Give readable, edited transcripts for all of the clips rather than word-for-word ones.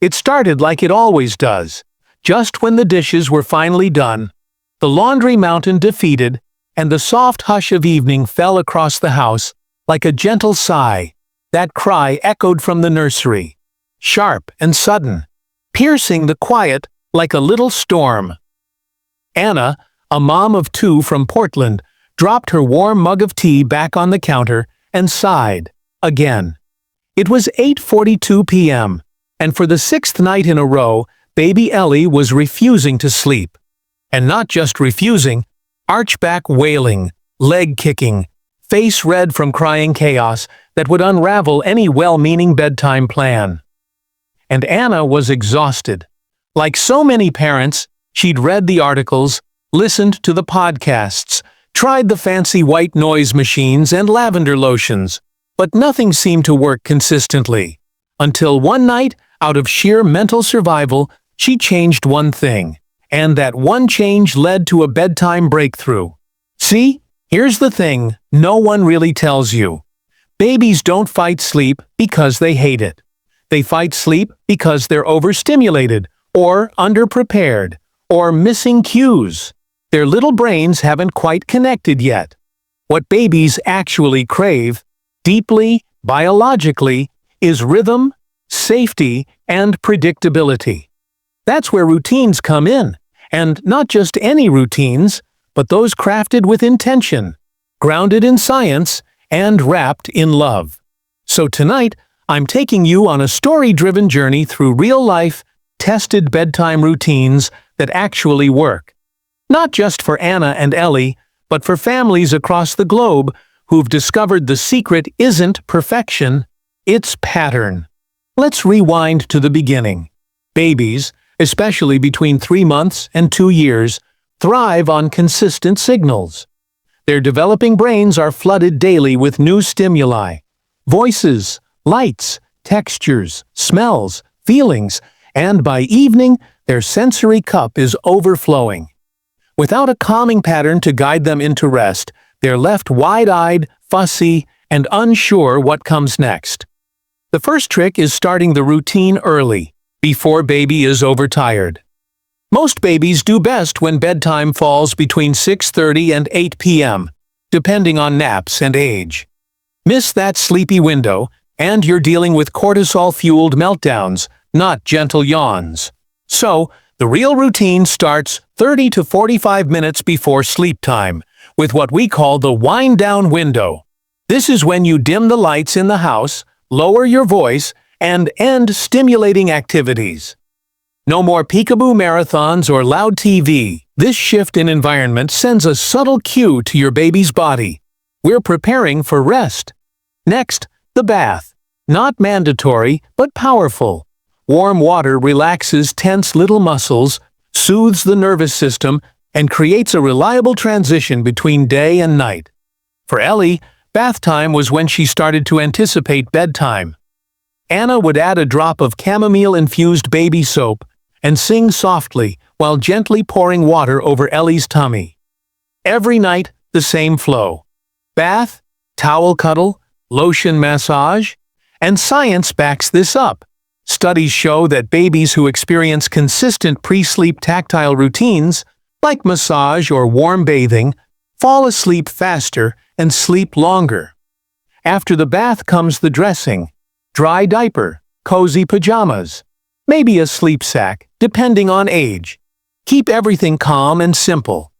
It started like it always does. Just when the dishes were finally done, the laundry mountain defeated, and the soft hush of evening fell across the house like a gentle sigh. That cry echoed from the nursery, sharp and sudden, piercing the quiet like a little storm. Anna, a mom of 2 from Portland, dropped her warm mug of tea back on the counter and sighed again. It was 8:42 p.m., and for the 6th night in a row, baby Ellie was refusing to sleep. And not just refusing, archback wailing, leg kicking, face red from crying chaos that would unravel any well-meaning bedtime plan. And Anna was exhausted. Like so many parents, she'd read the articles, listened to the podcasts, tried the fancy white noise machines and lavender lotions, but nothing seemed to work consistently. Until one night, out of sheer mental survival, she changed one thing. And that one change led to a bedtime breakthrough. See, here's the thing no one really tells you. Babies don't fight sleep because they hate it. They fight sleep because they're overstimulated, or underprepared, or missing cues. Their little brains haven't quite connected yet. What babies actually crave, deeply, biologically, is rhythm, safety, and predictability. That's where routines come in, and not just any routines, but those crafted with intention, grounded in science, and wrapped in love. So tonight, I'm taking you on a story-driven journey through real-life, tested bedtime routines that actually work. Not just for Anna and Ellie, but for families across the globe who've discovered the secret isn't perfection, it's pattern. Let's rewind to the beginning. Babies, especially between 3 months and 2 years, thrive on consistent signals. Their developing brains are flooded daily with new stimuli, voices, lights, textures, smells, feelings, and by evening, their sensory cup is overflowing. Without a calming pattern to guide them into rest, they're left wide-eyed, fussy, and unsure what comes next. The first trick is starting the routine early, before baby is overtired. Most babies do best when bedtime falls between 6:30 and 8 p.m., depending on naps and age. Miss that sleepy window, and you're dealing with cortisol-fueled meltdowns, not gentle yawns. So, the real routine starts 30 to 45 minutes before sleep time, with what we call the wind-down window. This is when you dim the lights in the house, lower your voice, and end stimulating activities. No more peekaboo marathons or loud TV. This shift in environment sends a subtle cue to your baby's body. We're preparing for rest. Next, the bath. Not mandatory, but powerful. Warm water relaxes tense little muscles, soothes the nervous system, and creates a reliable transition between day and night. For Ellie, bath time was when she started to anticipate bedtime. Anna would add a drop of chamomile-infused baby soap and sing softly while gently pouring water over Ellie's tummy. Every night, the same flow. Bath, towel cuddle, lotion massage, and science backs this up. Studies show that babies who experience consistent pre-sleep tactile routines, like massage or warm bathing, fall asleep faster and sleep longer. After the bath comes the dressing. Dry diaper, cozy pajamas, maybe a sleep sack, depending on age. Keep everything calm and simple.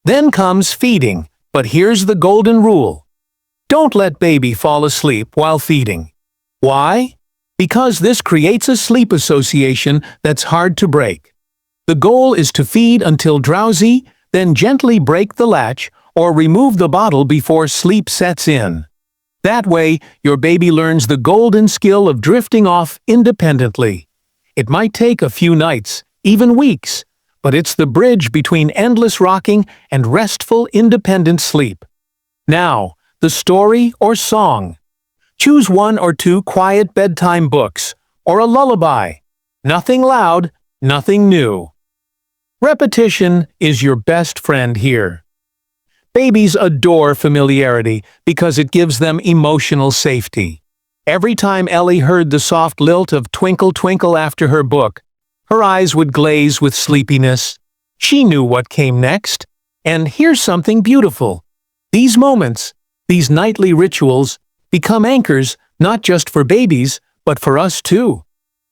Then comes feeding, but here's the golden rule. Don't let baby fall asleep while feeding. Why? Because this creates a sleep association that's hard to break. The goal is to feed until drowsy, then gently break the latch or remove the bottle before sleep sets in. That way, your baby learns the golden skill of drifting off independently. It might take a few nights, even weeks, but it's the bridge between endless rocking and restful, independent sleep. Now, the story or song. Choose 1 or 2 quiet bedtime books, or a lullaby. Nothing loud, nothing new. Repetition is your best friend here. Babies adore familiarity because it gives them emotional safety. Every time Ellie heard the soft lilt of Twinkle Twinkle after her book, her eyes would glaze with sleepiness. She knew what came next. And here's something beautiful. These moments, these nightly rituals, become anchors not just for babies, but for us too.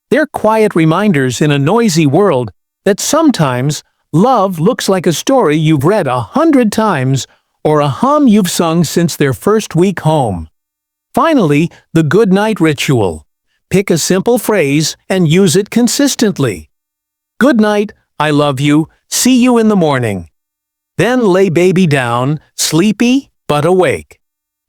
They're quiet reminders in a noisy world that sometimes love looks like a story you've read 100 times or a hum you've sung since their first week home. Finally, the good night ritual. Pick a simple phrase and use it consistently. Good night, I love you, see you in the morning. Then lay baby down, sleepy but awake.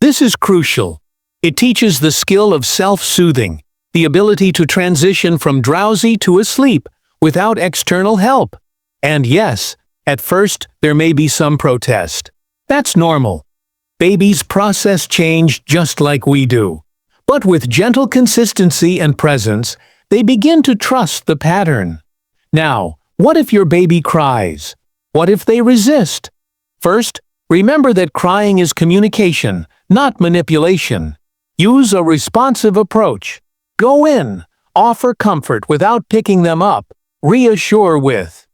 This is crucial. It teaches the skill of self-soothing, the ability to transition from drowsy to asleep without external help. And yes, at first there may be some protest. That's normal. Babies process change just like we do. But with gentle consistency and presence, they begin to trust the pattern. Now, what if your baby cries? What if they resist? First, remember that crying is communication, not manipulation. Use a responsive approach. Go in, offer comfort without picking them up, reassure with,